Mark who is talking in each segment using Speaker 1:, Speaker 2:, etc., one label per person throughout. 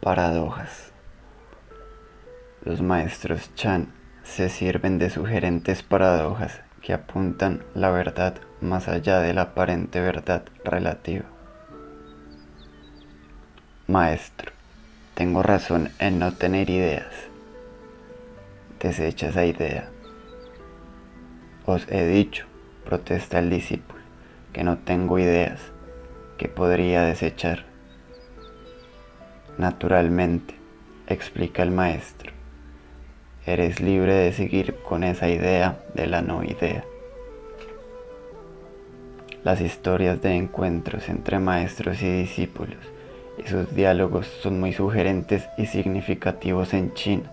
Speaker 1: Paradojas. Los maestros Chan se sirven de sugerentes paradojas que apuntan la verdad más allá de la aparente verdad relativa. Maestro, tengo razón en no tener ideas. Desecha esa idea. Os he dicho, protesta el discípulo, que no tengo ideas, que podría desechar. Naturalmente, explica el maestro, eres libre de seguir con esa idea de la no idea. Las historias de encuentros entre maestros y discípulos y sus diálogos son muy sugerentes y significativos en China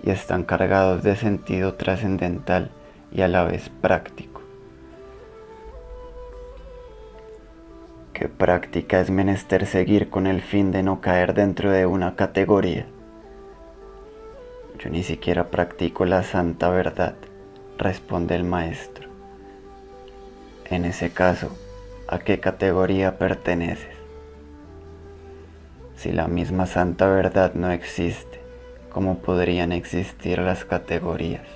Speaker 1: y están cargados de sentido trascendental y a la vez práctico. ¿Qué práctica es menester seguir con el fin de no caer dentro de una categoría? Yo ni siquiera practico la santa verdad, responde el maestro. En ese caso, ¿a qué categoría perteneces? Si la misma santa verdad no existe, ¿cómo podrían existir las categorías?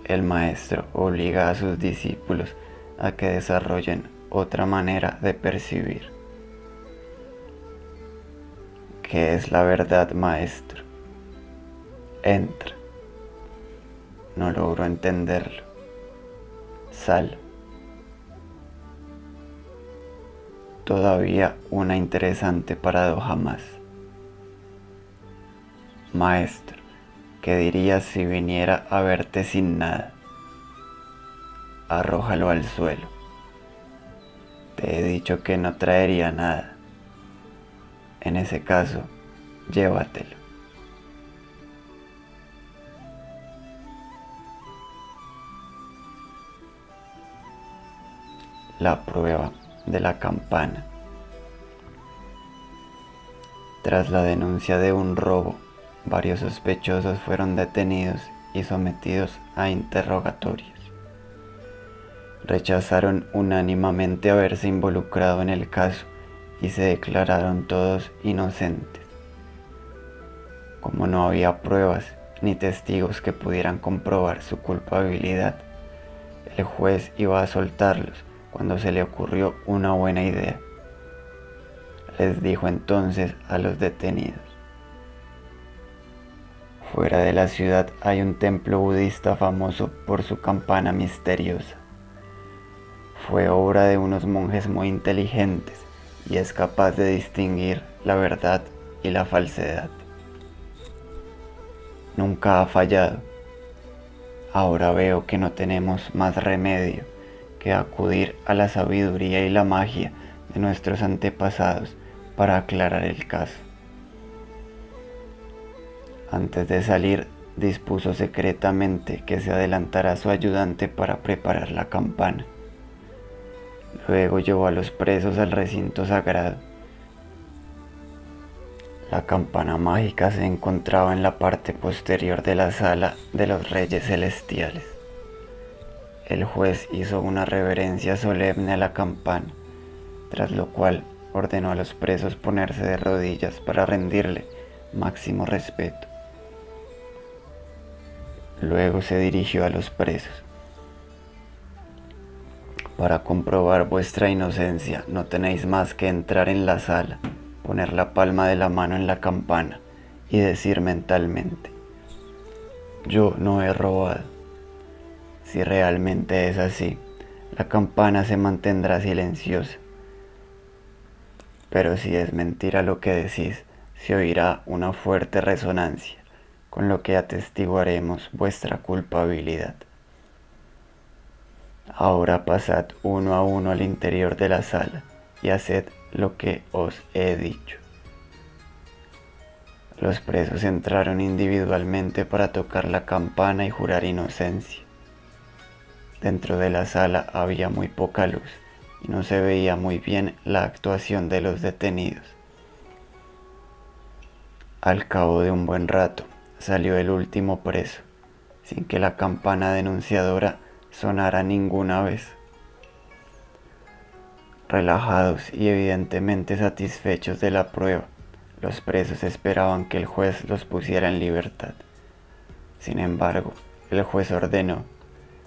Speaker 1: El maestro obliga a sus discípulos a que desarrollen otra manera de percibir. ¿Qué es la verdad, maestro? Entra. No logro entenderlo. Sal. Todavía una interesante paradoja más. Maestro, ¿qué dirías si viniera a verte sin nada? Arrójalo al suelo. Te he dicho que no traería nada. En ese caso, llévatelo. La prueba de la campana. Tras la denuncia de un robo, varios sospechosos fueron detenidos y sometidos a interrogatorios. Rechazaron unánimemente haberse involucrado en el caso y se declararon todos inocentes. Como no había pruebas ni testigos que pudieran comprobar su culpabilidad, el juez iba a soltarlos cuando se le ocurrió una buena idea. Les dijo entonces a los detenidos: fuera de la ciudad hay un templo budista famoso por su campana misteriosa. Fue obra de unos monjes muy inteligentes y es capaz de distinguir la verdad y la falsedad. Nunca ha fallado. Ahora veo que no tenemos más remedio que acudir a la sabiduría y la magia de nuestros antepasados para aclarar el caso. Antes de salir, dispuso secretamente que se adelantara su ayudante para preparar la campana. Luego llevó a los presos al recinto sagrado. La campana mágica se encontraba en la parte posterior de la sala de los reyes celestiales. El juez hizo una reverencia solemne a la campana, tras lo cual ordenó a los presos ponerse de rodillas para rendirle máximo respeto. Luego se dirigió a los presos. Para comprobar vuestra inocencia, no tenéis más que entrar en la sala, poner la palma de la mano en la campana y decir mentalmente: yo no he robado. Si realmente es así, la campana se mantendrá silenciosa. Pero si es mentira lo que decís, se oirá una fuerte resonancia, con lo que atestiguaremos vuestra culpabilidad. Ahora pasad uno a uno al interior de la sala y haced lo que os he dicho. Los presos entraron individualmente para tocar la campana y jurar inocencia. Dentro de la sala había muy poca luz y no se veía muy bien la actuación de los detenidos. Al cabo de un buen rato salió el último preso, sin que la campana denunciadora sonara ninguna vez. Relajados y evidentemente satisfechos de la prueba, los presos esperaban que el juez los pusiera en libertad. Sin embargo, el juez ordenó: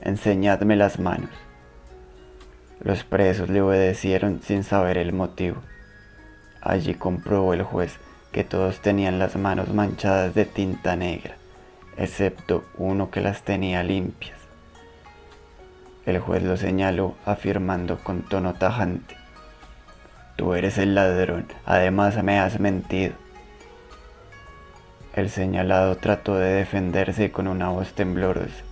Speaker 1: enseñadme las manos. Los presos le obedecieron sin saber el motivo. Allí comprobó el juez que todos tenían las manos manchadas de tinta negra, excepto uno que las tenía limpias. El juez lo señaló afirmando con tono tajante: tú eres el ladrón, además me has mentido. El señalado trató de defenderse con una voz temblorosa: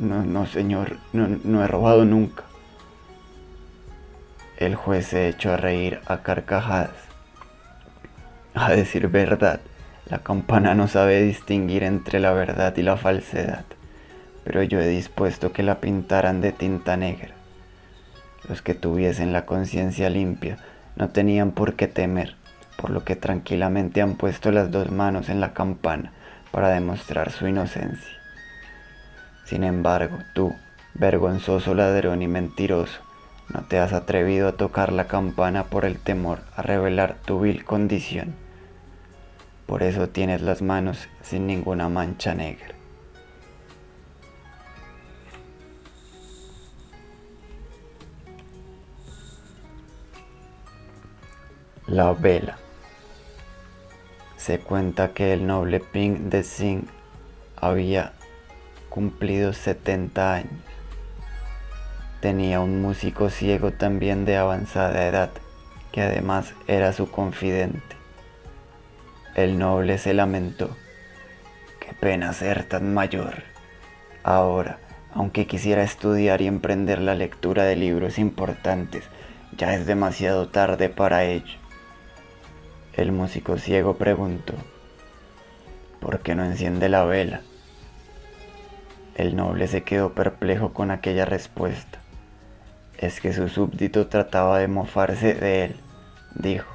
Speaker 1: no, señor, no he robado nunca. El juez se echó a reír a carcajadas. A decir verdad, la campana no sabe distinguir entre la verdad y la falsedad, pero yo he dispuesto que la pintaran de tinta negra. Los que tuviesen la conciencia limpia no tenían por qué temer, por lo que tranquilamente han puesto las dos manos en la campana para demostrar su inocencia. Sin embargo, tú, vergonzoso ladrón y mentiroso, no te has atrevido a tocar la campana por el temor a revelar tu vil condición. Por eso tienes las manos sin ninguna mancha negra. La vela. Se cuenta que el noble Ping de Singh había cumplido 70 años. Tenía un músico ciego también de avanzada edad, que además era su confidente. El noble se lamentó: qué pena ser tan mayor. Ahora, aunque quisiera estudiar y emprender la lectura de libros importantes, ya es demasiado tarde para ello. El músico ciego preguntó: ¿por qué no enciende la vela? El noble se quedó perplejo con aquella respuesta. Es que su súbdito trataba de mofarse de él. Dijo: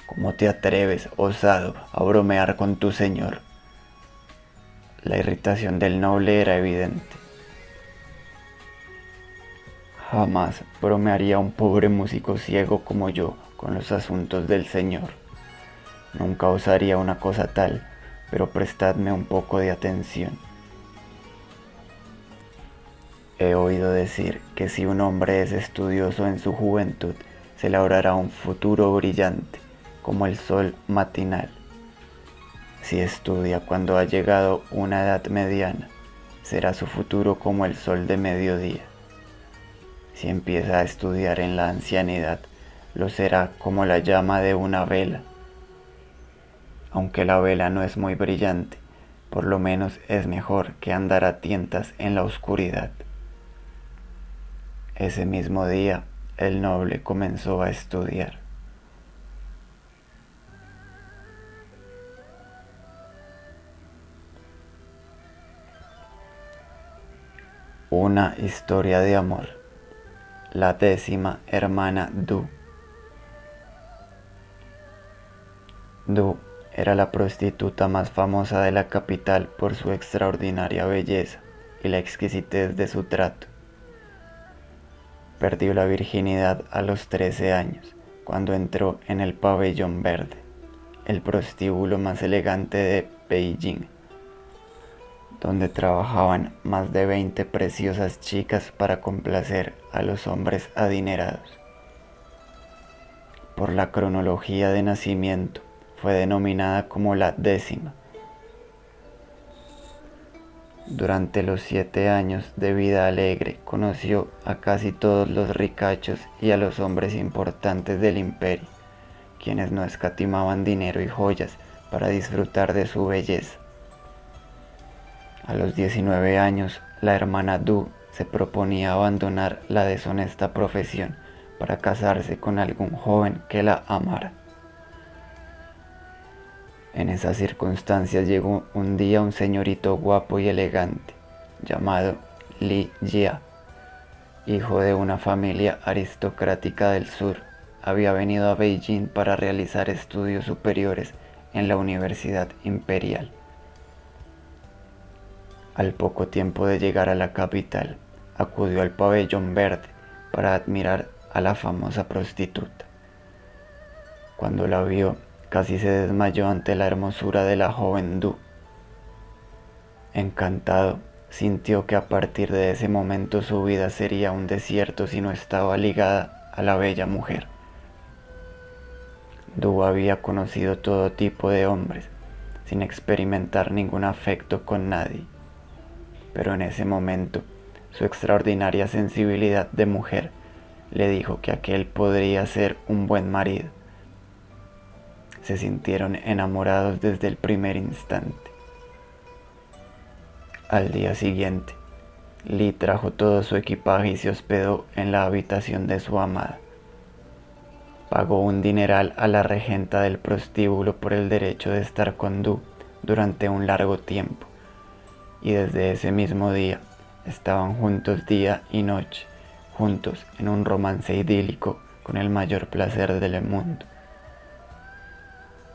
Speaker 1: ¿cómo te atreves, osado, a bromear con tu señor? La irritación del noble era evidente. Jamás bromearía un pobre músico ciego como yo con los asuntos del señor. Nunca osaría una cosa tal, pero prestadme un poco de atención. He oído decir que si un hombre es estudioso en su juventud, se labrará un futuro brillante, como el sol matinal. Si estudia cuando ha llegado una edad mediana, será su futuro como el sol de mediodía. Si empieza a estudiar en la ancianidad, lo será como la llama de una vela. Aunque la vela no es muy brillante, por lo menos es mejor que andar a tientas en la oscuridad. Ese mismo día, el noble comenzó a estudiar. Una historia de amor. La 10ª hermana Du. Du era la prostituta más famosa de la capital por su extraordinaria belleza y la exquisitez de su trato. Perdió la virginidad a los 13 años, cuando entró en el Pabellón Verde, el prostíbulo más elegante de Beijing, donde trabajaban más de 20 preciosas chicas para complacer a los hombres adinerados. Por la cronología de nacimiento, fue denominada como la 10ª. Durante los 7 años de vida alegre conoció a casi todos los ricachos y a los hombres importantes del imperio, quienes no escatimaban dinero y joyas para disfrutar de su belleza. A los 19 años, la hermana Du se proponía abandonar la deshonesta profesión para casarse con algún joven que la amara. En esas circunstancias llegó un día un señorito guapo y elegante, llamado Li Jia, hijo de una familia aristocrática del sur. Había venido a Beijing para realizar estudios superiores en la Universidad Imperial. Al poco tiempo de llegar a la capital, acudió al Pabellón Verde para admirar a la famosa prostituta. Cuando la vio, casi se desmayó ante la hermosura de la joven Du. Encantado, sintió que a partir de ese momento su vida sería un desierto si no estaba ligada a la bella mujer. Du había conocido todo tipo de hombres, sin experimentar ningún afecto con nadie, pero en ese momento su extraordinaria sensibilidad de mujer le dijo que aquel podría ser un buen marido. Se sintieron enamorados desde el primer instante. Al día siguiente, Lee trajo todo su equipaje y se hospedó en la habitación de su amada. Pagó un dineral a la regenta del prostíbulo por el derecho de estar con Du durante un largo tiempo, y desde ese mismo día estaban juntos día y noche, juntos en un romance idílico con el mayor placer del mundo.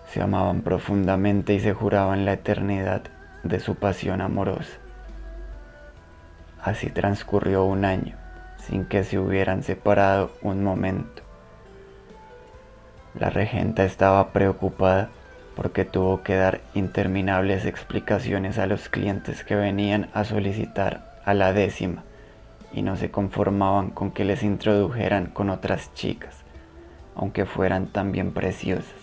Speaker 1: Se amaban profundamente y se juraban la eternidad de su pasión amorosa. Así transcurrió un año, sin que se hubieran separado un momento. La regenta estaba preocupada porque tuvo que dar interminables explicaciones a los clientes que venían a solicitar a la 10ª y no se conformaban con que les introdujeran con otras chicas, aunque fueran también preciosas.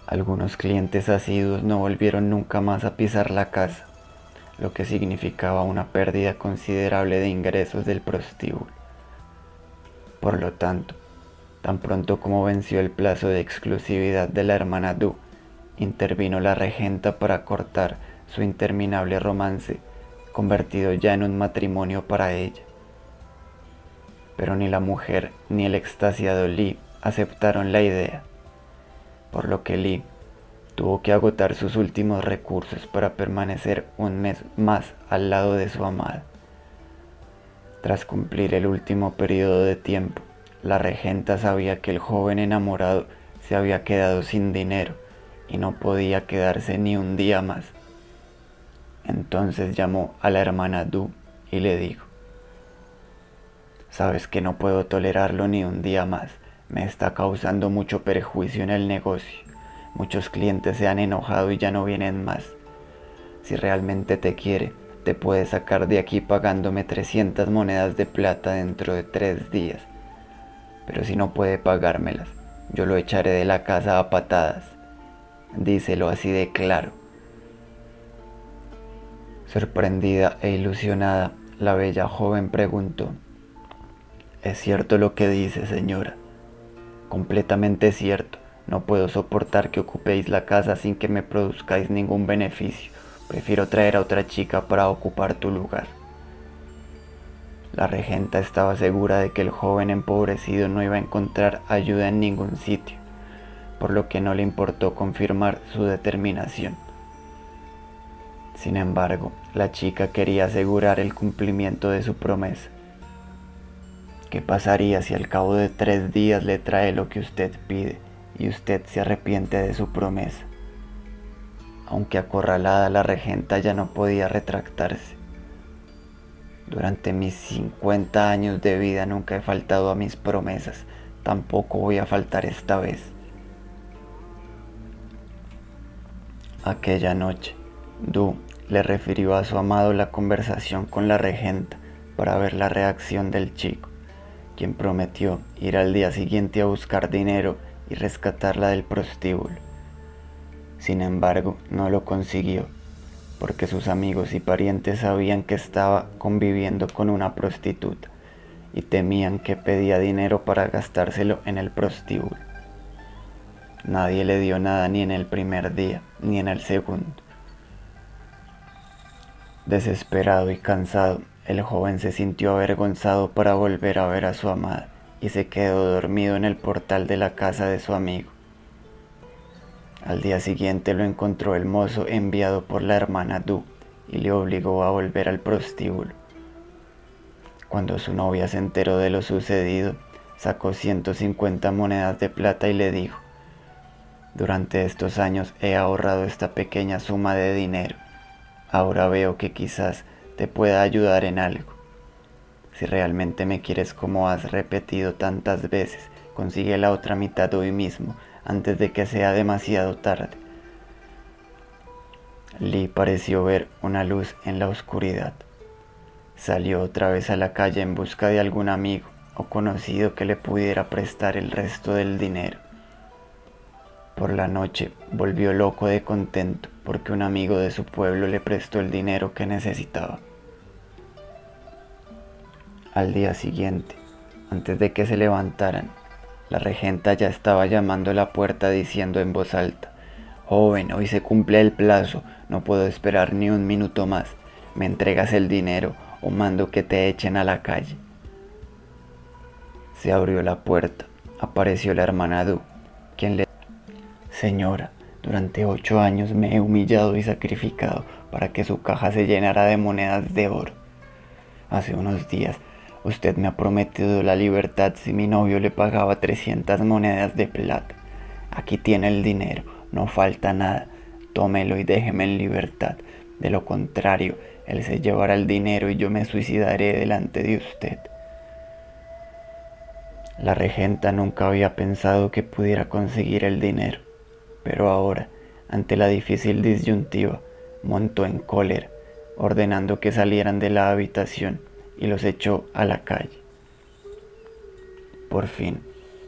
Speaker 1: Algunos clientes asiduos no volvieron nunca más a pisar la casa, lo que significaba una pérdida considerable de ingresos del prostíbulo. Por lo tanto, tan pronto como venció el plazo de exclusividad de la hermana Du, intervino la regenta para cortar su interminable romance, convertido ya en un matrimonio para ella. Pero ni la mujer ni el extasiado Lee aceptaron la idea, por lo que Lee tuvo que agotar sus últimos recursos para permanecer un mes más al lado de su amada. Tras cumplir el último periodo de tiempo, la regenta sabía que el joven enamorado se había quedado sin dinero y no podía quedarse ni un día más. Entonces llamó a la hermana Du y le dijo: «Sabes que no puedo tolerarlo ni un día más. Me está causando mucho perjuicio en el negocio. Muchos clientes se han enojado y ya no vienen más. Si realmente te quiere, te puede sacar de aquí pagándome 300 monedas de plata dentro de 3 días. Pero si no puede pagármelas, yo lo echaré de la casa a patadas. Díselo así de claro». Sorprendida e ilusionada, la bella joven preguntó: «¿Es cierto lo que dice, señora?» «Completamente cierto. No puedo soportar que ocupéis la casa sin que me produzcáis ningún beneficio. Prefiero traer a otra chica para ocupar tu lugar». La regenta estaba segura de que el joven empobrecido no iba a encontrar ayuda en ningún sitio, por lo que no le importó confirmar su determinación. Sin embargo, la chica quería asegurar el cumplimiento de su promesa. «¿Qué pasaría si al cabo de 3 días le trae lo que usted pide y usted se arrepiente de su promesa?» Aunque acorralada, la regenta ya no podía retractarse. «Durante mis 50 años de vida nunca he faltado a mis promesas. Tampoco voy a faltar esta vez». Aquella noche, Du le refirió a su amado la conversación con la regenta para ver la reacción del chico, quien prometió ir al día siguiente a buscar dinero y rescatarla del prostíbulo. Sin embargo, no lo consiguió, porque sus amigos y parientes sabían que estaba conviviendo con una prostituta y temían que pedía dinero para gastárselo en el prostíbulo. Nadie le dio nada ni en el primer día ni en el segundo. Desesperado y cansado, el joven se sintió avergonzado para volver a ver a su amada y se quedó dormido en el portal de la casa de su amigo. Al día siguiente lo encontró el mozo enviado por la hermana Du y le obligó a volver al prostíbulo. Cuando su novia se enteró de lo sucedido, sacó 150 monedas de plata y le dijo: «Durante estos años he ahorrado esta pequeña suma de dinero. Ahora veo que quizás te pueda ayudar en algo. Si realmente me quieres como has repetido tantas veces, consigue la otra mitad hoy mismo, antes de que sea demasiado tarde. Lee pareció ver una luz en la oscuridad. Salió otra vez a la calle en busca de algún amigo o conocido que le pudiera prestar el resto del dinero. Por la noche volvió loco de contento porque un amigo de su pueblo le prestó el dinero que necesitaba. Al día siguiente, antes de que se levantaran, la regenta ya estaba llamando a la puerta diciendo en voz alta: «Joven, hoy se cumple el plazo, no puedo esperar ni un minuto más. ¿Me entregas el dinero o mando que te echen a la calle?» Se abrió la puerta. Apareció la hermana Du, quien le dijo: «Señora, durante 8 años me he humillado y sacrificado para que su caja se llenara de monedas de oro. Hace unos días usted me ha prometido la libertad si mi novio le pagaba 300 monedas de plata. Aquí tiene el dinero, no falta nada. Tómelo y déjeme en libertad. De lo contrario, él se llevará el dinero y yo me suicidaré delante de usted». La regenta nunca había pensado que pudiera conseguir el dinero, pero ahora, ante la difícil disyuntiva, montó en cólera, ordenando que salieran de la habitación y los echó a la calle. Por fin,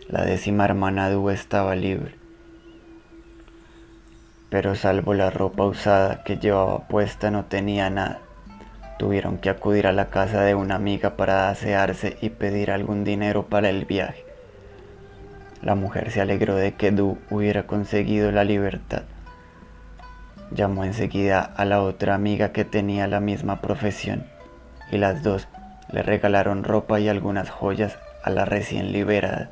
Speaker 1: la 10ª hermana Du estaba libre, pero salvo la ropa usada que llevaba puesta no tenía nada. Tuvieron que acudir a la casa de una amiga para asearse y pedir algún dinero para el viaje. La mujer se alegró de que Du hubiera conseguido la libertad. Llamó enseguida a la otra amiga que tenía la misma profesión, y las dos le regalaron ropa y algunas joyas a la recién liberada.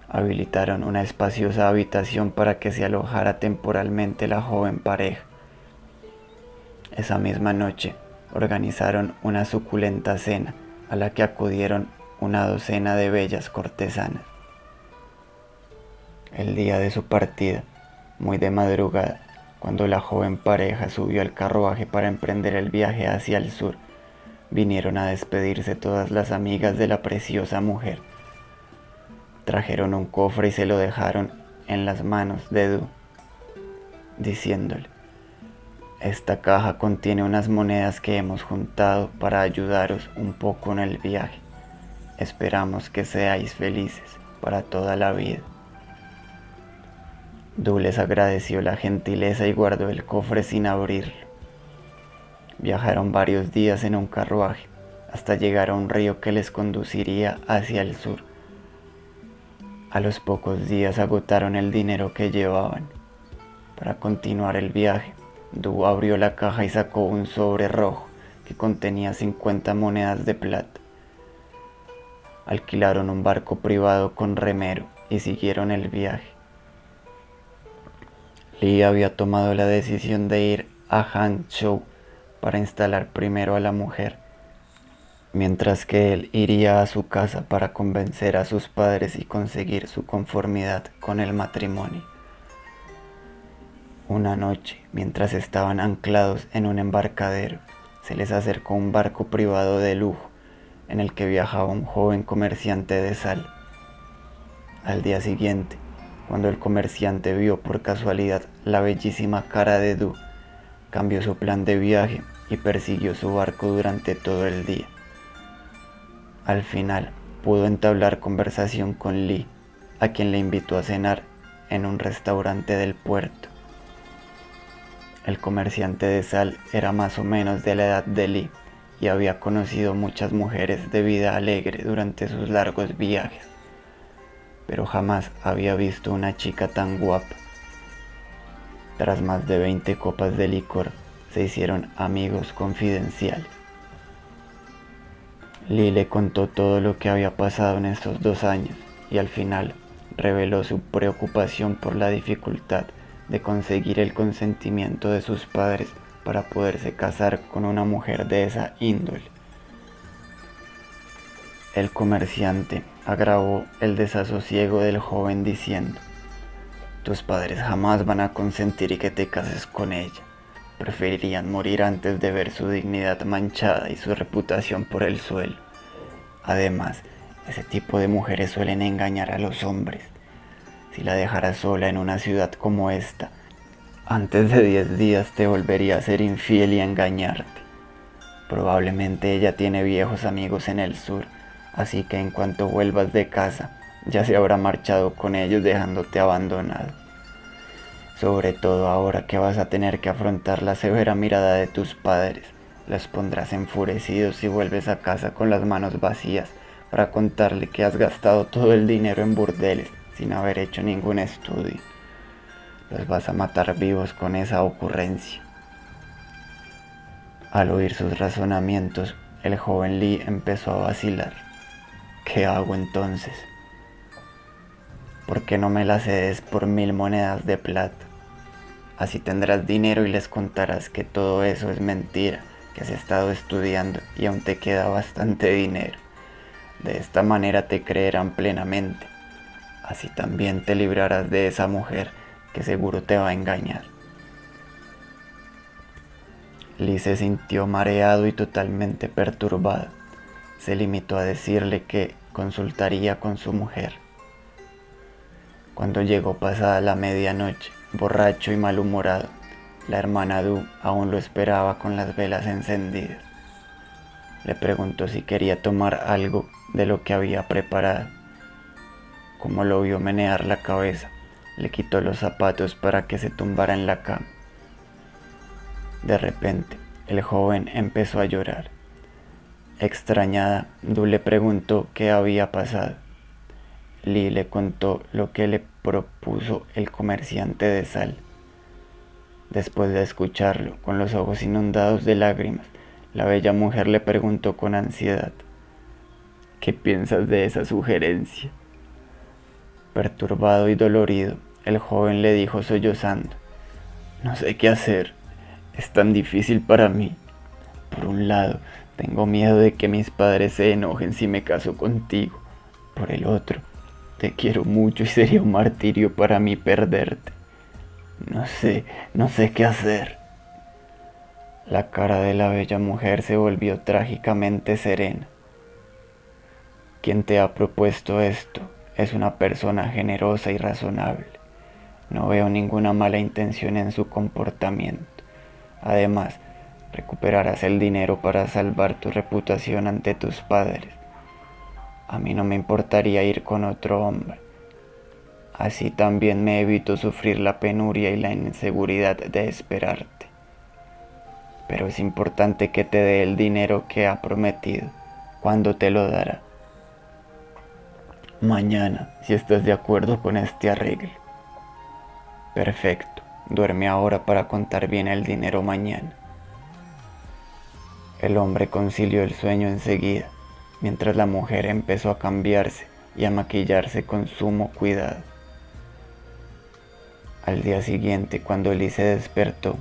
Speaker 1: Habilitaron una espaciosa habitación para que se alojara temporalmente la joven pareja. Esa misma noche organizaron una suculenta cena a la que acudieron una docena de bellas cortesanas. El día de su partida, muy de madrugada, cuando la joven pareja subió al carruaje para emprender el viaje hacia el sur, vinieron a despedirse todas las amigas de la preciosa mujer. Trajeron un cofre y se lo dejaron en las manos de Du, diciéndole: «Esta caja contiene unas monedas que hemos juntado para ayudaros un poco en el viaje. Esperamos que seáis felices para toda la vida». Du les agradeció la gentileza y guardó el cofre sin abrirlo. Viajaron varios días en un carruaje hasta llegar a un río que les conduciría hacia el sur. A los pocos días agotaron el dinero que llevaban. Para continuar el viaje, Du abrió la caja y sacó un sobre rojo que contenía 50 monedas de plata. Alquilaron un barco privado con remero y siguieron el viaje. Lee había tomado la decisión de ir a Hangzhou para instalar primero a la mujer, mientras que él iría a su casa para convencer a sus padres y conseguir su conformidad con el matrimonio. Una noche, mientras estaban anclados en un embarcadero, se les acercó un barco privado de lujo en el que viajaba un joven comerciante de sal. Al día siguiente, cuando el comerciante vio por casualidad la bellísima cara de Du, cambió su plan de viaje y persiguió su barco durante todo el día. Al final, pudo entablar conversación con Lee, a quien le invitó a cenar en un restaurante del puerto. El comerciante de sal era más o menos de la edad de Lee y había conocido muchas mujeres de vida alegre durante sus largos viajes, pero jamás había visto una chica tan guapa. Tras más de 20 copas de licor, se hicieron amigos confidenciales. Lee le contó todo lo que había pasado en estos 2 años y al final reveló su preocupación por la dificultad de conseguir el consentimiento de sus padres para poderse casar con una mujer de esa índole. El comerciante agravó el desasosiego del joven diciendo: «Tus padres jamás van a consentir que te cases con ella. preferirían morir antes de ver su dignidad manchada y su reputación por el suelo. Además, ese tipo de mujeres suelen engañar a los hombres. Si la dejaras sola en una ciudad como esta, antes de 10 días te volvería a ser infiel y a engañarte. Probablemente ella tiene viejos amigos en el sur, así que en cuanto vuelvas de casa, ya se habrá marchado con ellos dejándote abandonado. Sobre todo ahora que vas a tener que afrontar la severa mirada de tus padres, los pondrás enfurecidos si vuelves a casa con las manos vacías para contarle que has gastado todo el dinero en burdeles sin haber hecho ningún estudio. Los vas a matar vivos con esa ocurrencia. Al oír sus razonamientos, el joven Lee empezó a vacilar. ¿Qué hago entonces? ¿Por qué no me la cedes por 1000 monedas de plata? Así tendrás dinero y les contarás que todo eso es mentira, que has estado estudiando y aún te queda bastante dinero. De esta manera te creerán plenamente. Así también te librarás de esa mujer que seguro te va a engañar. Lee se sintió mareado y totalmente perturbado. Se limitó a decirle que consultaría con su mujer. Cuando llegó pasada la medianoche, borracho y malhumorado, la hermana Du aún lo esperaba con las velas encendidas. Le preguntó si quería tomar algo de lo que había preparado. Como lo vio menear la cabeza, le quitó los zapatos para que se tumbara en la cama. De repente, el joven empezó a llorar. Extrañada, Du le preguntó qué había pasado. Lee le contó lo que le propuso el comerciante de sal. Después de escucharlo, con los ojos inundados de lágrimas, la bella mujer le preguntó con ansiedad: ¿qué piensas de esa sugerencia? Perturbado y dolorido, el joven le dijo sollozando: no sé qué hacer, es tan difícil para mí. Por un lado, tengo miedo de que mis padres se enojen si me caso contigo. Por el otro, te quiero mucho y sería un martirio para mí perderte. No sé qué hacer. La cara de la bella mujer se volvió trágicamente serena. Quien te ha propuesto esto es una persona generosa y razonable. No veo ninguna mala intención en su comportamiento. Además, recuperarás el dinero para salvar tu reputación ante tus padres. A mí no me importaría ir con otro hombre. Así también me evito sufrir la penuria y la inseguridad de esperarte. Pero es importante que te dé el dinero que ha prometido. ¿Cuándo te lo dará? Mañana, si estás de acuerdo con este arreglo. Perfecto. Duerme ahora para contar bien el dinero mañana. El hombre concilió el sueño enseguida, mientras la mujer empezó a cambiarse y a maquillarse con sumo cuidado. Al día siguiente, cuando Lee se despertó,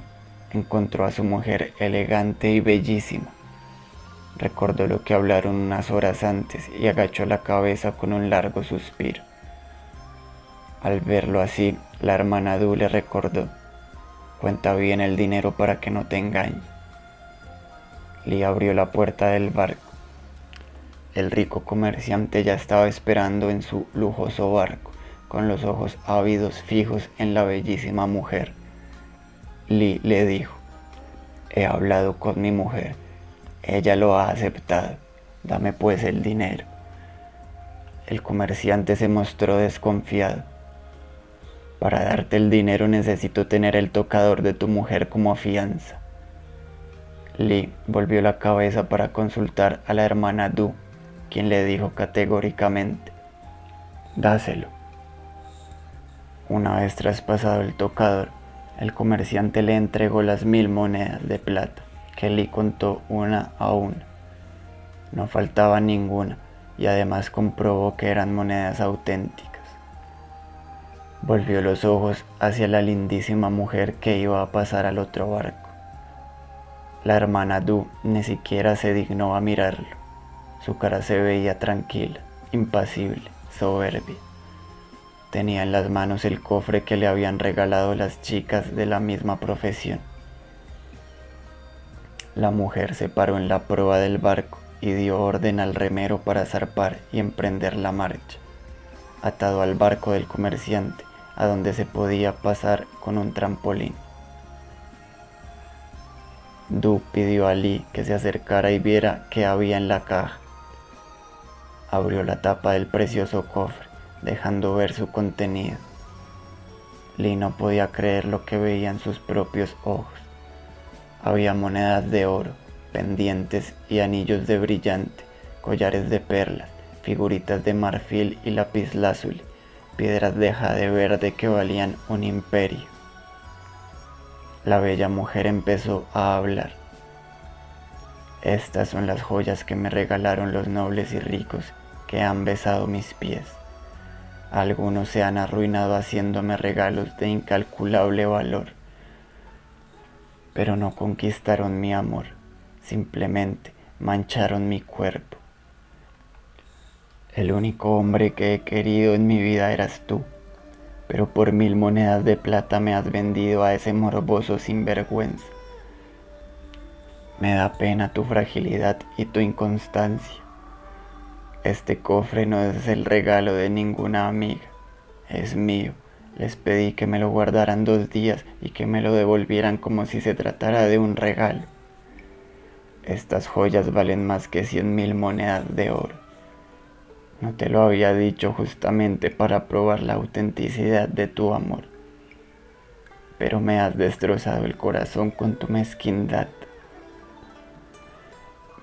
Speaker 1: encontró a su mujer elegante y bellísima. Recordó lo que hablaron unas horas antes y agachó la cabeza con un largo suspiro. Al verlo así, la hermana Du le recordó: cuenta bien el dinero para que no te engañe. Lee abrió la puerta del barco. El rico comerciante ya estaba esperando en su lujoso barco, con los ojos ávidos fijos en la bellísima mujer. Lee le dijo: he hablado con mi mujer. Ella lo ha aceptado. Dame pues el dinero. El comerciante se mostró desconfiado. Para darte el dinero necesito tener el tocador de tu mujer como fianza. Lee volvió la cabeza para consultar a la hermana Du, quien le dijo categóricamente: dáselo. Una vez traspasado el tocador, el comerciante le entregó las 1000 monedas de plata, que Lee contó una a una. No faltaba ninguna, y además comprobó que eran monedas auténticas. Volvió los ojos hacia la lindísima mujer que iba a pasar al otro barco. La hermana Du ni siquiera se dignó a mirarlo. Su cara se veía tranquila, impasible, soberbia. Tenía en las manos el cofre que le habían regalado las chicas de la misma profesión. La mujer se paró en la proa del barco y dio orden al remero para zarpar y emprender la marcha, atado al barco del comerciante, a donde se podía pasar con un trampolín. Du pidió a Li que se acercara y viera qué había en la caja. Abrió la tapa del precioso cofre, dejando ver su contenido. Li no podía creer lo que veía en sus propios ojos. Había monedas de oro, pendientes y anillos de brillante, collares de perlas, figuritas de marfil y lapislázuli, piedras de jade verde que valían un imperio. La bella mujer empezó a hablar. Estas son las joyas que me regalaron los nobles y ricos que han besado mis pies. Algunos se han arruinado haciéndome regalos de incalculable valor, pero no conquistaron mi amor, simplemente mancharon mi cuerpo. El único hombre que he querido en mi vida eras tú, pero por 1000 monedas de plata me has vendido a ese morboso sinvergüenza. Me da pena tu fragilidad y tu inconstancia. Este cofre no es el regalo de ninguna amiga, es mío. Les pedí que me lo guardaran 2 días y que me lo devolvieran como si se tratara de un regalo. Estas joyas valen más que 100.000 monedas de oro. No te lo había dicho justamente para probar la autenticidad de tu amor, pero me has destrozado el corazón con tu mezquindad.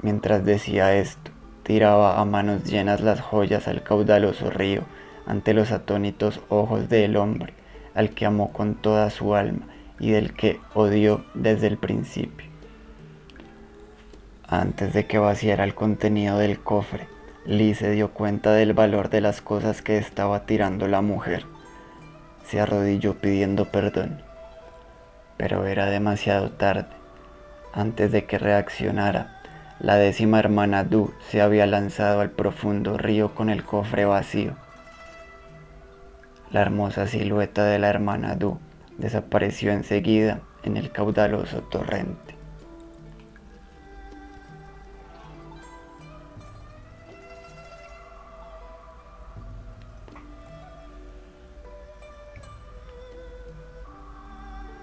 Speaker 1: Mientras decía esto, tiraba a manos llenas las joyas al caudaloso río, ante los atónitos ojos del hombre, al que amó con toda su alma y del que odió desde el principio. Antes de que vaciara el contenido del cofre, Li se dio cuenta del valor de las cosas que estaba tirando la mujer. Se arrodilló pidiendo perdón, pero era demasiado tarde. Antes de que reaccionara, la 10ª hermana Du se había lanzado al profundo río con el cofre vacío. La hermosa silueta de la hermana Du desapareció enseguida en el caudaloso torrente.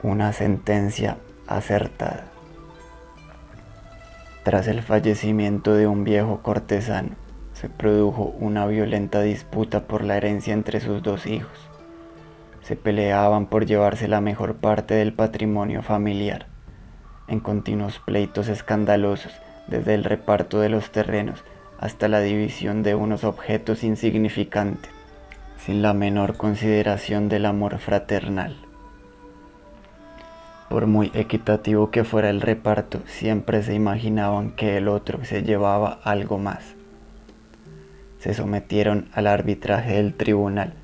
Speaker 1: Una sentencia acertada. Tras el fallecimiento de un viejo cortesano, se produjo una violenta disputa por la herencia entre sus 2 hijos. Se peleaban por llevarse la mejor parte del patrimonio familiar, en continuos pleitos escandalosos, desde el reparto de los terrenos hasta la división de unos objetos insignificantes, sin la menor consideración del amor fraternal. Por muy equitativo que fuera el reparto, siempre se imaginaban que el otro se llevaba algo más. Se sometieron al arbitraje del tribunal,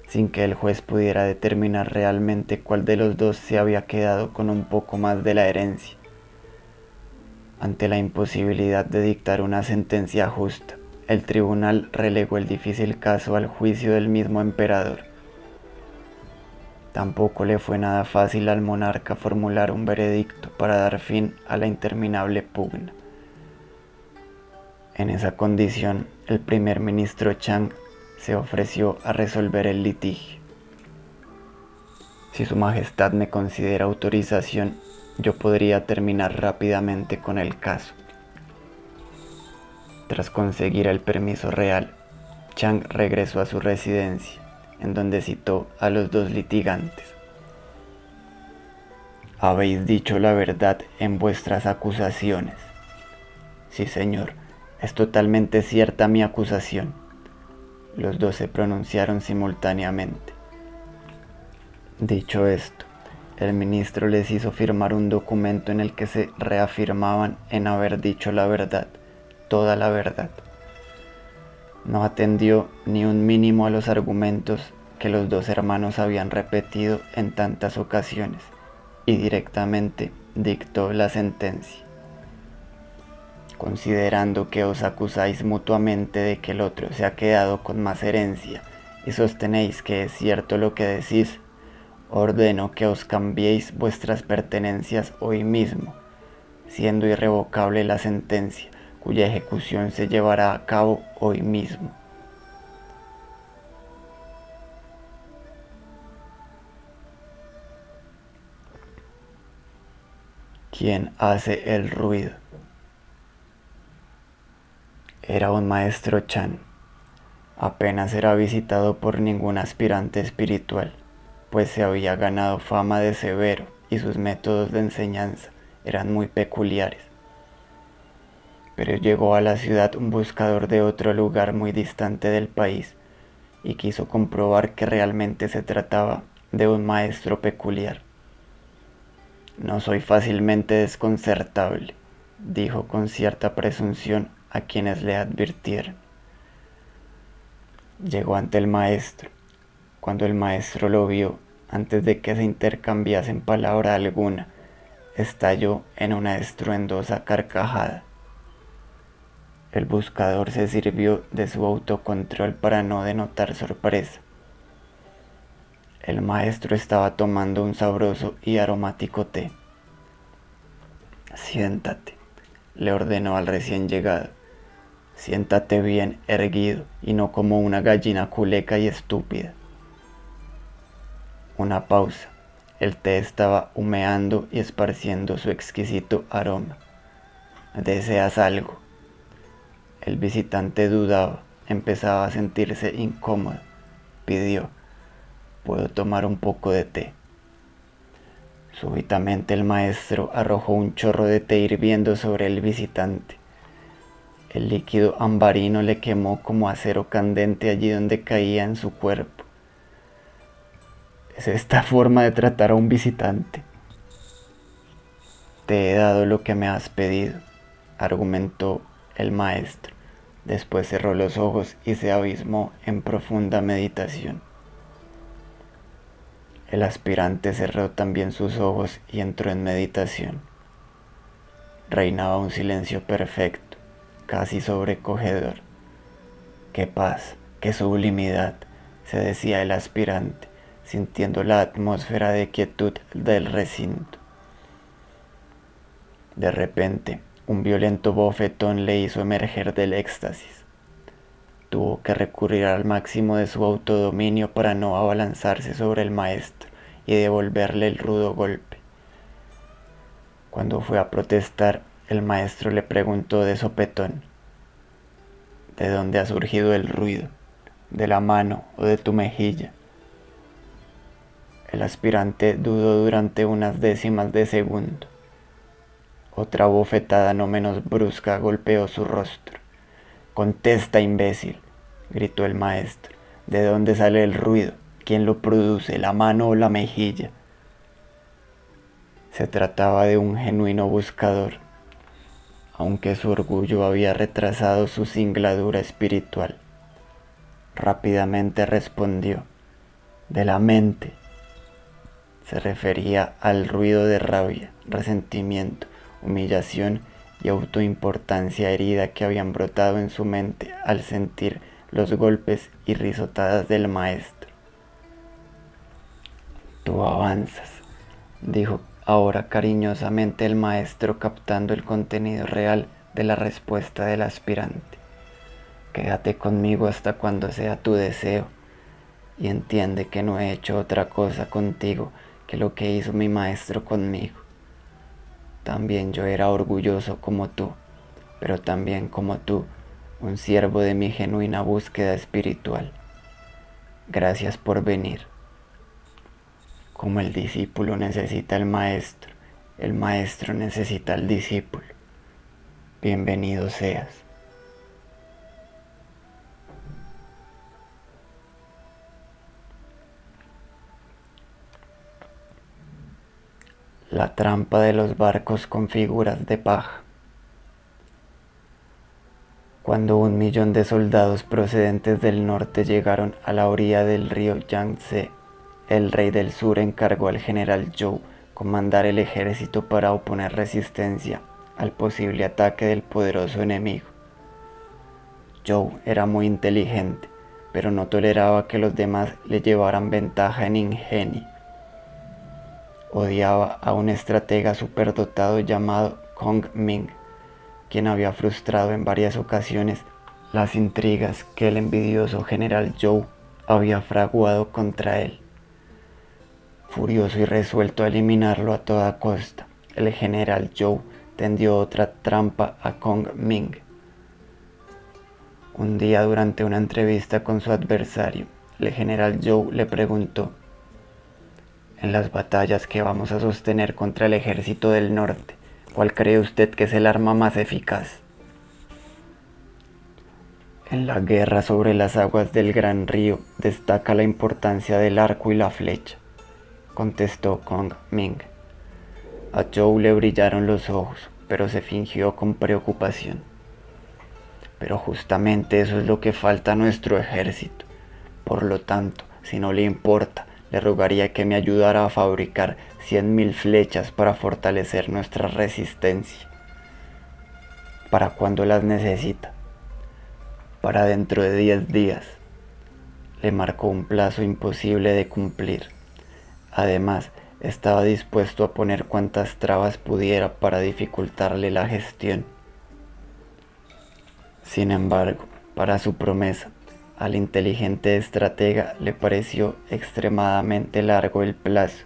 Speaker 1: sin que el juez pudiera determinar realmente cuál de los 2 se había quedado con un poco más de la herencia. Ante la imposibilidad de dictar una sentencia justa, el tribunal relegó el difícil caso al juicio del mismo emperador. Tampoco le fue nada fácil al monarca formular un veredicto para dar fin a la interminable pugna. En esa condición, el primer ministro Chang se ofreció a resolver el litigio. Si su majestad me considera autorización, yo podría terminar rápidamente con el caso. Tras conseguir el permiso real, Chang regresó a su residencia, en donde citó a los 2 litigantes. ¿Habéis dicho la verdad en vuestras acusaciones? Sí, señor, es totalmente cierta mi acusación. Los 2 se pronunciaron simultáneamente. Dicho esto, el ministro les hizo firmar un documento en el que se reafirmaban en haber dicho la verdad, toda la verdad. No atendió ni un mínimo a los argumentos que los 2 hermanos habían repetido en tantas ocasiones y directamente dictó la sentencia. Considerando que os acusáis mutuamente de que el otro se ha quedado con más herencia y sostenéis que es cierto lo que decís, ordeno que os cambiéis vuestras pertenencias hoy mismo, siendo irrevocable la sentencia, cuya ejecución se llevará a cabo hoy mismo. ¿Quién hace el ruido? Era un maestro Chan. Apenas era visitado por ningún aspirante espiritual, pues se había ganado fama de severo y sus métodos de enseñanza eran muy peculiares. Pero llegó a la ciudad un buscador de otro lugar muy distante del país y quiso comprobar que realmente se trataba de un maestro peculiar. No soy fácilmente desconcertable, dijo con cierta presunción a quienes le advirtieron. Llegó ante el maestro. Cuando el maestro lo vio, antes de que se intercambiasen palabra alguna, estalló en una estruendosa carcajada. El buscador se sirvió de su autocontrol para no denotar sorpresa. El maestro estaba tomando un sabroso y aromático té. Siéntate, le ordenó al recién llegado. Siéntate bien erguido y no como una gallina culeca y estúpida. Una pausa. El té estaba humeando y esparciendo su exquisito aroma. ¿Deseas algo? El visitante dudaba, empezaba a sentirse incómodo. Pidió: ¿puedo tomar un poco de té? Súbitamente el maestro arrojó un chorro de té hirviendo sobre el visitante. El líquido ambarino le quemó como acero candente allí donde caía en su cuerpo. ¿Es esta forma de tratar a un visitante? Te he dado lo que me has pedido, argumentó el maestro. Después cerró los ojos y se abismó en profunda meditación. El aspirante cerró también sus ojos y entró en meditación. Reinaba un silencio perfecto, casi sobrecogedor. ¡Qué paz, qué sublimidad!, se decía el aspirante, sintiendo la atmósfera de quietud del recinto. De repente, un violento bofetón le hizo emerger del éxtasis. Tuvo que recurrir al máximo de su autodominio para no abalanzarse sobre el maestro y devolverle el rudo golpe. Cuando fue a protestar, el maestro le preguntó de sopetón: ¿de dónde ha surgido el ruido? ¿De la mano o de tu mejilla? El aspirante dudó durante unas décimas de segundo. Otra bofetada no menos brusca golpeó su rostro. «Contesta, imbécil», gritó el maestro. «¿De dónde sale el ruido? ¿Quién lo produce, la mano o la mejilla?». Se trataba de un genuino buscador, aunque su orgullo había retrasado su singladura espiritual. Rápidamente respondió: «De la mente». Se refería al ruido de rabia, resentimiento, humillación y autoimportancia herida que habían brotado en su mente al sentir los golpes y risotadas del maestro. «Tú avanzas», dijo ahora cariñosamente el maestro, captando el contenido real de la respuesta del aspirante. «Quédate conmigo hasta cuando sea tu deseo y entiende que no he hecho otra cosa contigo que lo que hizo mi maestro conmigo. También yo era orgulloso como tú, pero también como tú, un siervo de mi genuina búsqueda espiritual. Gracias por venir. Como el discípulo necesita al maestro, el maestro necesita al discípulo. Bienvenido seas». La trampa de los barcos con figuras de paja. Cuando 1.000.000 de soldados procedentes del norte llegaron a la orilla del río Yangtze, el rey del sur encargó al general Zhou comandar el ejército para oponer resistencia al posible ataque del poderoso enemigo. Zhou era muy inteligente, pero no toleraba que los demás le llevaran ventaja en ingenio. Odiaba a un estratega superdotado llamado Kong Ming, quien había frustrado en varias ocasiones las intrigas que el envidioso general Zhou había fraguado contra él. Furioso y resuelto a eliminarlo a toda costa, el general Zhou tendió otra trampa a Kong Ming. Un día, durante una entrevista con su adversario, el general Zhou le preguntó: en las batallas que vamos a sostener contra el ejército del norte, ¿cuál cree usted que es el arma más eficaz? En la guerra sobre las aguas del gran río destaca la importancia del arco y la flecha, contestó Kong Ming. A Zhou le brillaron los ojos, pero se fingió con preocupación. Pero justamente eso es lo que falta a nuestro ejército. Por lo tanto, si no le importa, le rogaría que me ayudara a fabricar 100.000 flechas para fortalecer nuestra resistencia. ¿Para cuándo las necesita? Para dentro de 10 días. Le marcó un plazo imposible de cumplir. Además, estaba dispuesto a poner cuantas trabas pudiera para dificultarle la gestión. Sin embargo, para su promesa, al inteligente estratega le pareció extremadamente largo el plazo.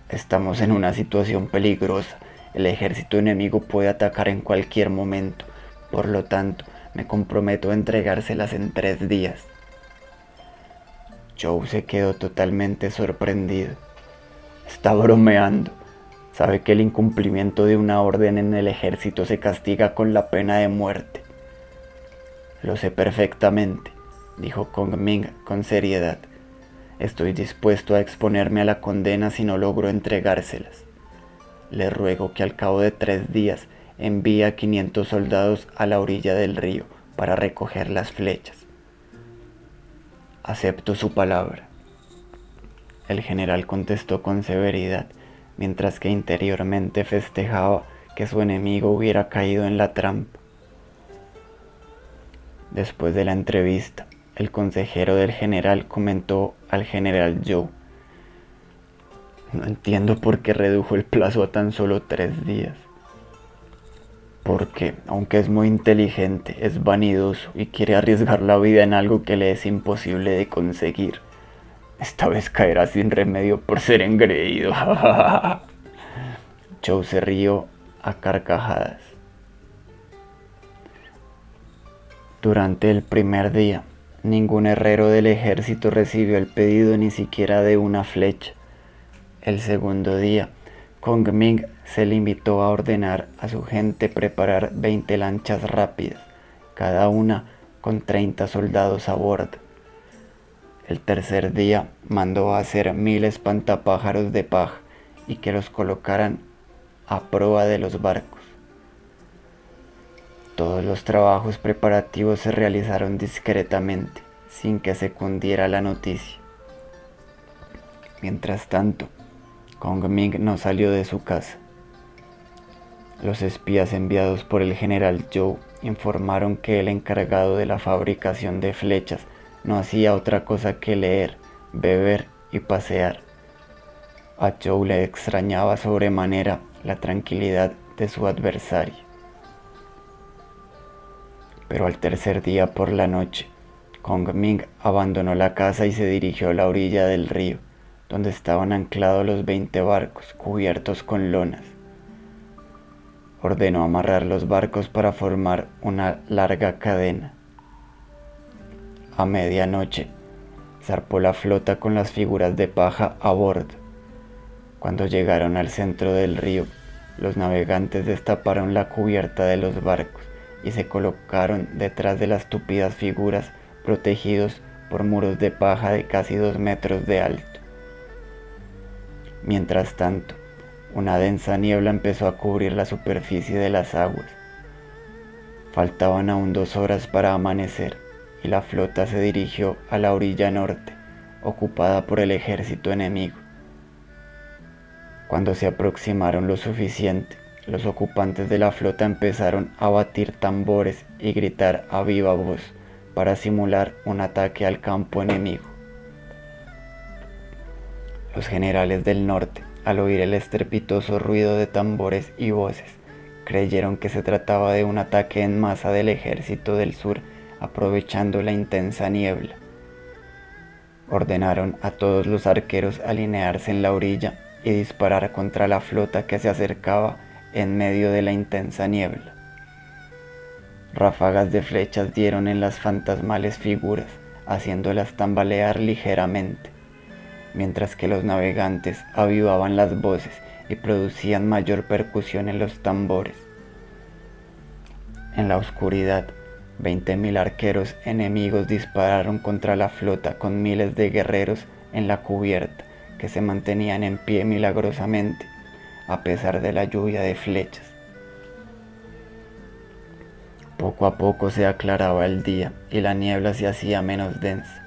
Speaker 1: Estamos en una situación peligrosa. El ejército enemigo puede atacar en cualquier momento. Por lo tanto, me comprometo a entregárselas en 3 días. Zhou se quedó totalmente sorprendido. Está bromeando. Sabe que el incumplimiento de una orden en el ejército se castiga con la pena de muerte. Lo sé perfectamente, dijo Kong Ming con seriedad. Estoy dispuesto a exponerme a la condena si no logro entregárselas. Le ruego que al cabo de 3 días envíe a 500 soldados a la orilla del río para recoger las flechas. Acepto su palabra. El general contestó con severidad, mientras que interiormente festejaba que su enemigo hubiera caído en la trampa. Después de la entrevista, el consejero del general comentó al general Zhou: no entiendo por qué redujo el plazo a tan solo 3 días. Porque, aunque es muy inteligente, es vanidoso y quiere arriesgar la vida en algo que le es imposible de conseguir. Esta vez caerá sin remedio por ser engreído. Zhou se rió a carcajadas. Durante el primer día, ningún herrero del ejército recibió el pedido ni siquiera de una flecha. El segundo día, Kong Ming se limitó a ordenar a su gente preparar 20 lanchas rápidas, cada una con 30 soldados a bordo. El tercer día mandó a hacer 1000 espantapájaros de paja y que los colocaran a proa de los barcos. Todos los trabajos preparativos se realizaron discretamente, sin que se cundiera la noticia. Mientras tanto, Kong Ming no salió de su casa. Los espías enviados por el general Zhou informaron que el encargado de la fabricación de flechas no hacía otra cosa que leer, beber y pasear. A Zhou le extrañaba sobremanera la tranquilidad de su adversario. Pero al tercer día por la noche, Kong Ming abandonó la casa y se dirigió a la orilla del río, donde estaban anclados los 20 barcos cubiertos con lonas. Ordenó amarrar los barcos para formar una larga cadena. A medianoche, zarpó la flota con las figuras de paja a bordo. Cuando llegaron al centro del río, los navegantes destaparon la cubierta de los barcos y se colocaron detrás de las tupidas figuras, protegidos por muros de paja de casi 2 metros de alto. Mientras tanto, una densa niebla empezó a cubrir la superficie de las aguas. Faltaban aún 2 horas para amanecer y la flota se dirigió a la orilla norte, ocupada por el ejército enemigo. Cuando se aproximaron lo suficiente, los ocupantes de la flota empezaron a batir tambores y gritar a viva voz para simular un ataque al campo enemigo. Los generales del norte al oír el estrepitoso ruido de tambores y voces, creyeron que se trataba de un ataque en masa del ejército del sur, aprovechando la intensa niebla. Ordenaron a todos los arqueros alinearse en la orilla y disparar contra la flota que se acercaba en medio de la intensa niebla. Ráfagas de flechas dieron en las fantasmales figuras, haciéndolas tambalear ligeramente, mientras que los navegantes avivaban las voces y producían mayor percusión en los tambores. En la oscuridad, 20.000 arqueros enemigos dispararon contra la flota con miles de guerreros en la cubierta, que se mantenían en pie milagrosamente, a pesar de la lluvia de flechas. Poco a poco se aclaraba el día y la niebla se hacía menos densa.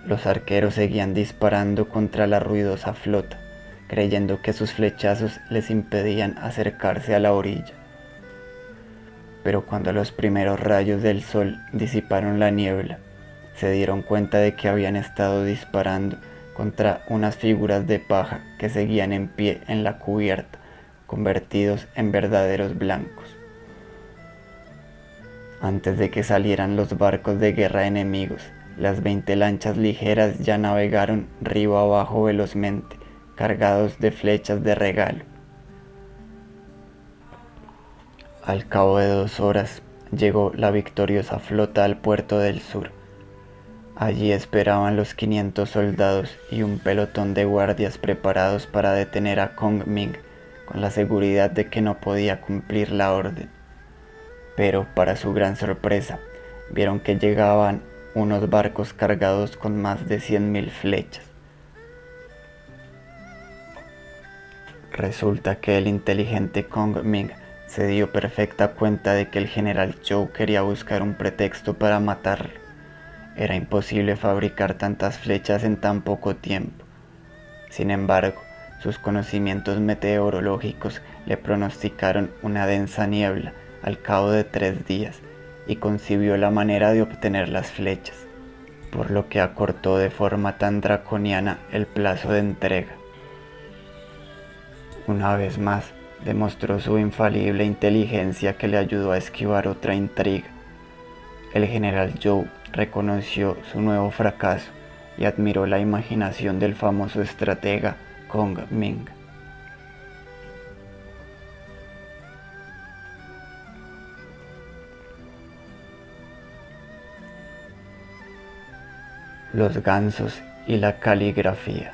Speaker 1: Los arqueros seguían disparando contra la ruidosa flota, creyendo que sus flechazos les impedían acercarse a la orilla. Pero cuando los primeros rayos del sol disiparon la niebla, se dieron cuenta de que habían estado disparando contra unas figuras de paja que seguían en pie en la cubierta, convertidos en verdaderos blancos. Antes de que salieran los barcos de guerra enemigos, las 20 lanchas ligeras ya navegaron río abajo velozmente, cargados de flechas de regalo. Al cabo de 2 horas, llegó la victoriosa flota al puerto del sur. Allí esperaban los 500 soldados y un pelotón de guardias preparados para detener a Kong Ming, con la seguridad de que no podía cumplir la orden. Pero, para su gran sorpresa, vieron que llegaban unos barcos cargados con más de 100.000 flechas. Resulta que el inteligente Kong Ming se dio perfecta cuenta de que el general Zhou quería buscar un pretexto para matarlo. Era imposible fabricar tantas flechas en tan poco tiempo. Sin embargo, sus conocimientos meteorológicos le pronosticaron una densa niebla al cabo de 3 días y concibió la manera de obtener las flechas, por lo que acortó de forma tan draconiana el plazo de entrega. Una vez más, demostró su infalible inteligencia que le ayudó a esquivar otra intriga. El general Zhou reconoció su nuevo fracaso y admiró la imaginación del famoso estratega Kong Ming. Los gansos y la caligrafía.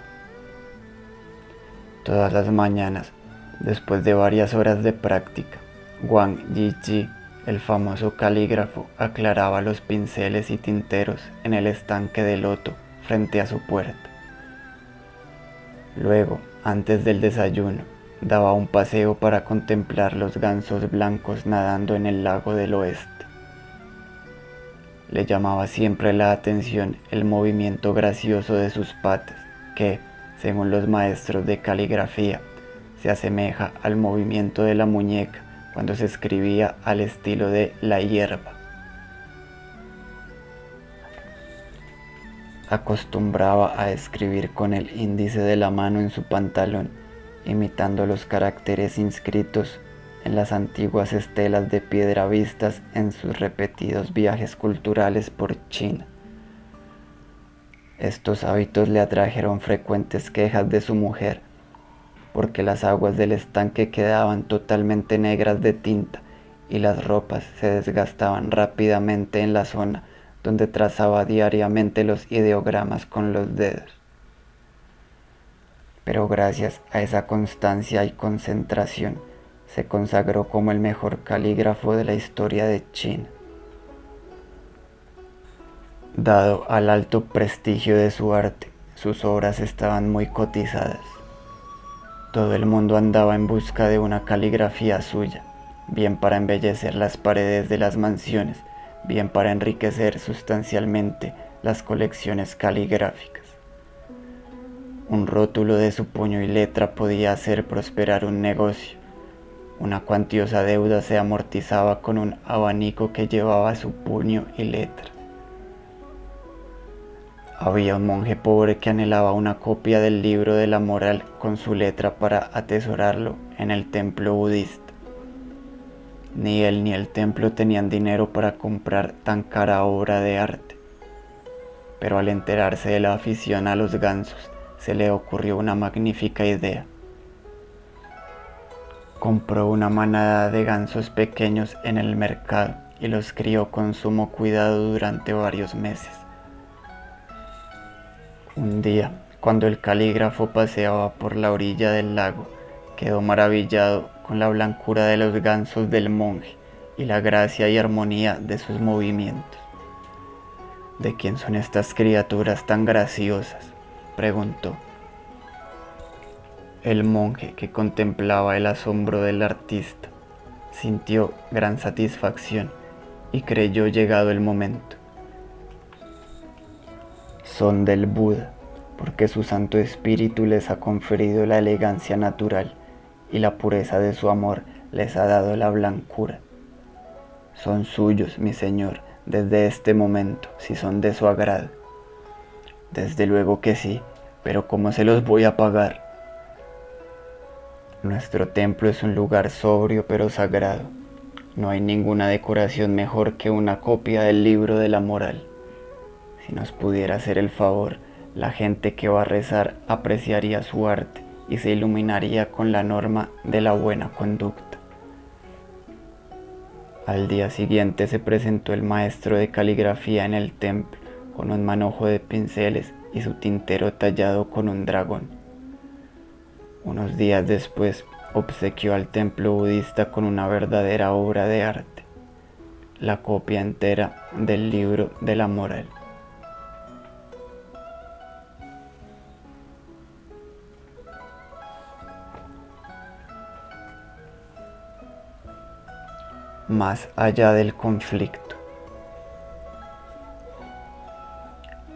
Speaker 1: Todas las mañanas, después de varias horas de práctica, Wang Yiji, el famoso calígrafo, aclaraba los pinceles y tinteros en el estanque de loto frente a su puerta. Luego, antes del desayuno, daba un paseo para contemplar los gansos blancos nadando en el lago del oeste. Le llamaba siempre la atención el movimiento gracioso de sus patas, que, según los maestros de caligrafía, se asemeja al movimiento de la muñeca cuando se escribía al estilo de la hierba. Acostumbraba a escribir con el índice de la mano en su pantalón, imitando los caracteres inscritos en las antiguas estelas de piedra vistas en sus repetidos viajes culturales por China. Estos hábitos le atrajeron frecuentes quejas de su mujer, porque las aguas del estanque quedaban totalmente negras de tinta y las ropas se desgastaban rápidamente en la zona donde trazaba diariamente los ideogramas con los dedos. Pero gracias a esa constancia y concentración, se consagró como el mejor calígrafo de la historia de China. Dado al alto prestigio de su arte, sus obras estaban muy cotizadas. Todo el mundo andaba en busca de una caligrafía suya, bien para embellecer las paredes de las mansiones, bien para enriquecer sustancialmente las colecciones caligráficas. Un rótulo de su puño y letra podía hacer prosperar un negocio. Una cuantiosa deuda se amortizaba con un abanico que llevaba su puño y letra. Había un monje pobre que anhelaba una copia del libro de la moral con su letra para atesorarlo en el templo budista. Ni él ni el templo tenían dinero para comprar tan cara obra de arte. Pero al enterarse de la afición a los gansos, se le ocurrió una magnífica idea. Compró una manada de gansos pequeños en el mercado y los crió con sumo cuidado durante varios meses. Un día, cuando el calígrafo paseaba por la orilla del lago, quedó maravillado con la blancura de los gansos del monje y la gracia y armonía de sus movimientos. ¿De quién son estas criaturas tan graciosas?, preguntó. El monje, que contemplaba el asombro del artista, sintió gran satisfacción y creyó llegado el momento. Son del Buda, porque su Santo Espíritu les ha conferido la elegancia natural y la pureza de su amor les ha dado la blancura. Son suyos, mi Señor, desde este momento, si son de su agrado. Desde luego que sí, pero ¿cómo se los voy a pagar? Nuestro templo es un lugar sobrio pero sagrado. No hay ninguna decoración mejor que una copia del libro de la moral. Si nos pudiera hacer el favor, la gente que va a rezar apreciaría su arte y se iluminaría con la norma de la buena conducta. Al día siguiente se presentó el maestro de caligrafía en el templo con un manojo de pinceles y su tintero tallado con un dragón. Unos días después obsequió al templo budista con una verdadera obra de arte, la copia entera del libro de la moral. Más allá del conflicto.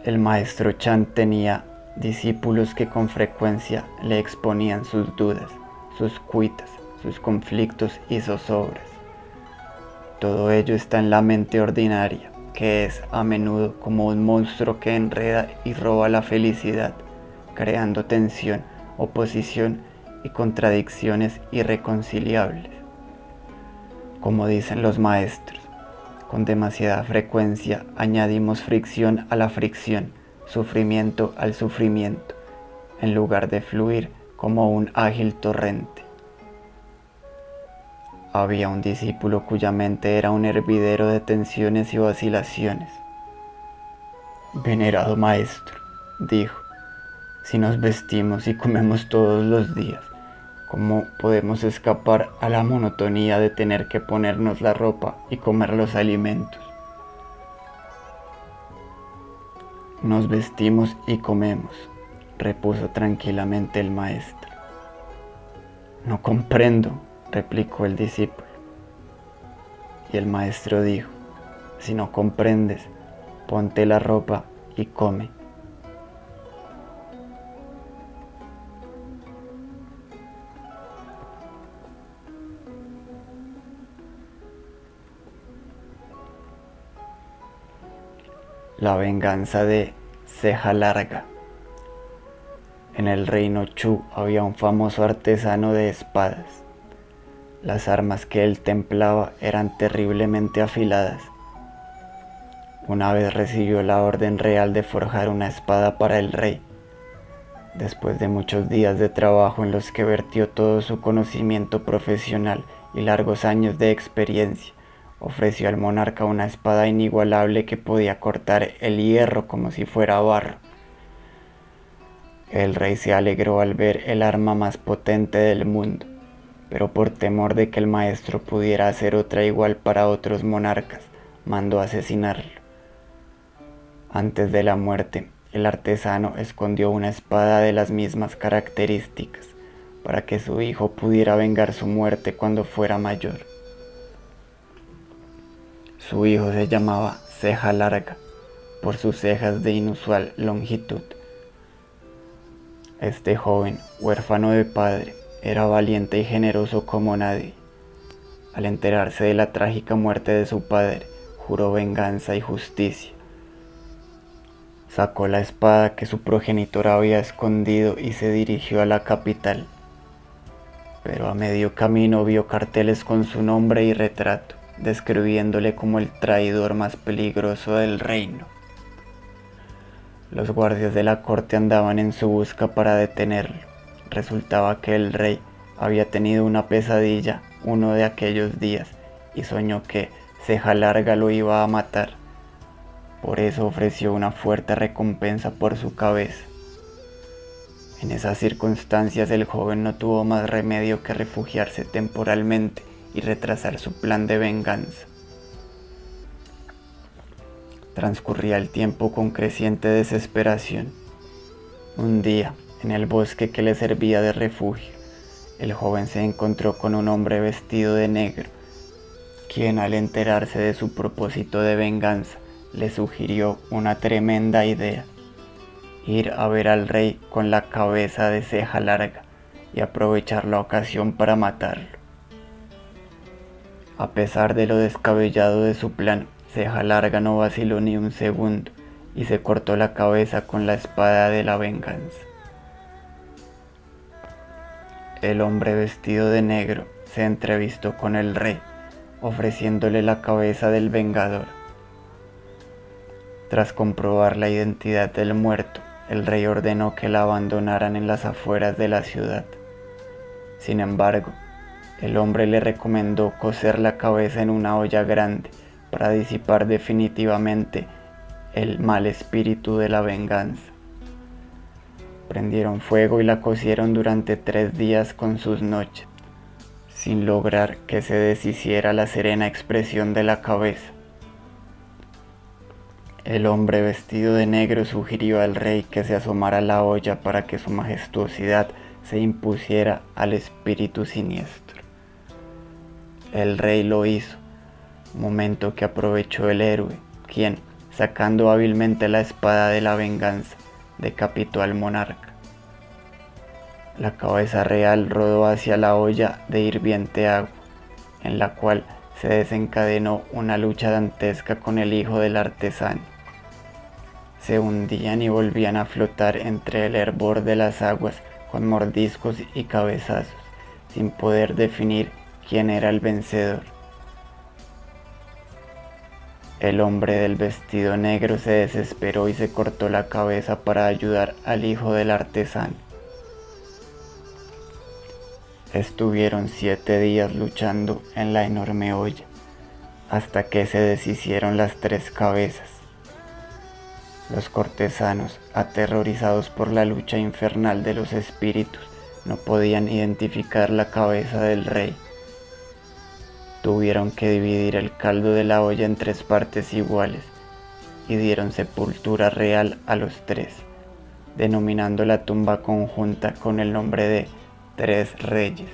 Speaker 1: El maestro Chan tenía discípulos que con frecuencia le exponían sus dudas, sus cuitas, sus conflictos y zozobras. Todo ello está en la mente ordinaria, que es a menudo como un monstruo que enreda y roba la felicidad, creando tensión, oposición y contradicciones irreconciliables. Como dicen los maestros, con demasiada frecuencia añadimos fricción a la fricción, sufrimiento al sufrimiento, en lugar de fluir como un ágil torrente. Había un discípulo cuya mente era un hervidero de tensiones y vacilaciones. Venerado maestro, dijo, si nos vestimos y comemos todos los días, ¿cómo podemos escapar a la monotonía de tener que ponernos la ropa y comer los alimentos? Nos vestimos y comemos, repuso tranquilamente el maestro. No comprendo, replicó el discípulo. Y el maestro dijo, si no comprendes, ponte la ropa y come. La venganza de Ceja Larga. En el reino Chu había un famoso artesano de espadas. Las armas que él templaba eran terriblemente afiladas. Una vez recibió la orden real de forjar una espada para el rey. Después de muchos días de trabajo en los que vertió todo su conocimiento profesional y largos años de experiencia, ofreció al monarca una espada inigualable que podía cortar el hierro como si fuera barro. El rey se alegró al ver el arma más potente del mundo, pero por temor de que el maestro pudiera hacer otra igual para otros monarcas, mandó asesinarlo. Antes de la muerte, el artesano escondió una espada de las mismas características, para que su hijo pudiera vengar su muerte cuando fuera mayor. Su hijo se llamaba Ceja Larga, por sus cejas de inusual longitud. Este joven, huérfano de padre, era valiente y generoso como nadie. Al enterarse de la trágica muerte de su padre, juró venganza y justicia. Sacó la espada que su progenitor había escondido y se dirigió a la capital. Pero a medio camino vio carteles con su nombre y retrato, describiéndole como el traidor más peligroso del reino. Los guardias de la corte andaban en su busca para detenerlo. Resultaba que el rey había tenido una pesadilla uno de aquellos días y soñó que Ceja Larga lo iba a matar. Por eso ofreció una fuerte recompensa por su cabeza. En esas circunstancias el joven no tuvo más remedio que refugiarse temporalmente y retrasar su plan de venganza. Transcurría el tiempo con creciente desesperación. Un día, en el bosque que le servía de refugio, el joven se encontró con un hombre vestido de negro, quien al enterarse de su propósito de venganza, le sugirió una tremenda idea: ir a ver al rey con la cabeza de Ceja Larga y aprovechar la ocasión para matarlo. A pesar de lo descabellado de su plan, Ceja Larga no vaciló ni un segundo y se cortó la cabeza con la espada de la venganza. El hombre vestido de negro se entrevistó con el rey, ofreciéndole la cabeza del vengador. Tras comprobar la identidad del muerto, el rey ordenó que la abandonaran en las afueras de la ciudad. Sin embargo, el hombre le recomendó cocer la cabeza en una olla grande para disipar definitivamente el mal espíritu de la venganza. Prendieron fuego y la cocieron durante 3 días con sus noches, sin lograr que se deshiciera la serena expresión de la cabeza. El hombre vestido de negro sugirió al rey que se asomara a la olla para que su majestuosidad se impusiera al espíritu siniestro. El rey lo hizo, momento que aprovechó el héroe, quien, sacando hábilmente la espada de la venganza, decapitó al monarca. La cabeza real rodó hacia la olla de hirviente agua, en la cual se desencadenó una lucha dantesca con el hijo del artesano. Se hundían y volvían a flotar entre el hervor de las aguas con mordiscos y cabezazos, sin poder definir quién era el vencedor. El hombre del vestido negro se desesperó y se cortó la cabeza para ayudar al hijo del artesano. Estuvieron 7 días luchando en la enorme olla, hasta que se deshicieron las 3 cabezas. Los cortesanos, aterrorizados por la lucha infernal de los espíritus, no podían identificar la cabeza del rey. Tuvieron que dividir el caldo de la olla en 3 partes iguales y dieron sepultura real a los 3, denominando la tumba conjunta con el nombre de 3 reyes.